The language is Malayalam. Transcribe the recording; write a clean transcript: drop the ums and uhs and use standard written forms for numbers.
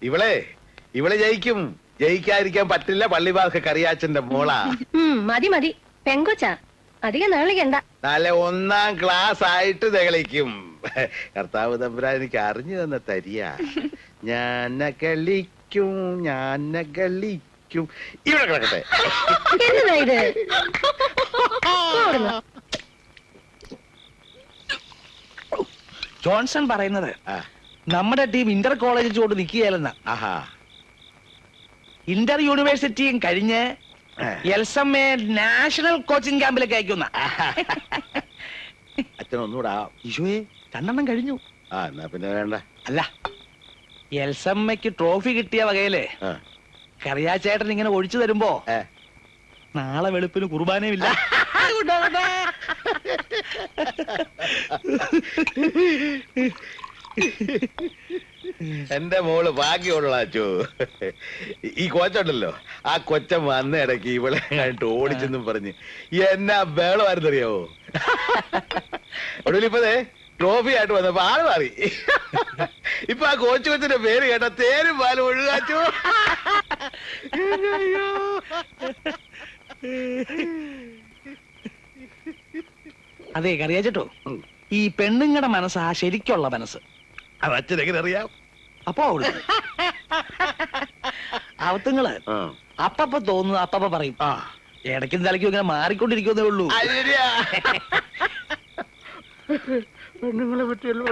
ഇവളെ ജയിക്കും. ജയിക്കാതിരിക്കാൻ പറ്റില്ല. പള്ളിവാർക്ക് കറിയാച്ചന്റെ മോളാ. മതി മതി, പെങ്കൊച്ചാ, അധികം നാളികണ്ട. നല്ല 1ാം ക്ലാസ് ആയിട്ട് തെളിക്കും. കർത്താവ് തമ്പുരാൻ എനിക്ക് അറിഞ്ഞു തന്ന തരിയ. ഞാൻ കളിക്കും, ഇവിടെ കിടക്കട്ടെ. എന്നതാ ഇത്? ജോൺസൺ പറയുന്നത് നമ്മുടെ ടീം ഇന്റർ കോളേജ് ചോട്ട് നിൽക്കുകയല്ലെന്ന. ഇന്റർ യൂണിവേഴ്സിറ്റിയും കഴിഞ്ഞ് എൽസമ്മയെ നാഷണൽ കോച്ചിങ് ക്യാമ്പിലേക്ക് അയക്കുന്ന. അച്ഛനൊന്നുകൂടാ. ഈശോയെ 2 കഴിഞ്ഞു. എന്നാ പിന്നെ വേണ്ട. അല്ല, എൽസമ്മയ്ക്ക് ട്രോഫി കിട്ടിയ വകയില് കറിയാച്ചേട്ടൻ ഇങ്ങനെ ഒഴിച്ചു തരുമ്പോ നാളെ വെളുപ്പിന് കുർബാനയുമില്ല. എന്റെ മോള് ഭാഗ്യമുള്ള അച്ചു. ഈ കൊച്ചുണ്ടല്ലോ, ആ കൊച്ചൻ വന്ന ഇടയ്ക്ക് ഇവളെ കണ്ടിട്ട് ഓടിച്ചെന്നും പറഞ്ഞ് എന്നാ ബേളമായിരുന്നറിയാവോ. ഒടുവിലിപ്പതേ ട്രോഫി ആയിട്ട് വന്നപ്പോ ആള് മാറി. ഇപ്പൊ ആ കോച്ചു കൊച്ചിന്റെ പേര് കേട്ട തേരും പാലും ഒഴുകാച്ചു. അതെ കറിയാച്ചേട്ടോ, ഈ പെണ്ണുങ്ങളുടെ മനസ്സാ ശരിക്കുള്ള മനസ്സ്. അത് അച്ഛനെങ്ങനെ അറിയാം? അപ്പോ അവത്തുങ്ങള് അപ്പപ്പ തോന്നുന്നു അപ്പപ്പ പറയും. ഇടയ്ക്കും തലയ്ക്കും ഇങ്ങനെ മാറിക്കൊണ്ടിരിക്കുന്നേ ഉള്ളൂ. പെണ്ണുങ്ങളെ പറ്റിയല്ലോ.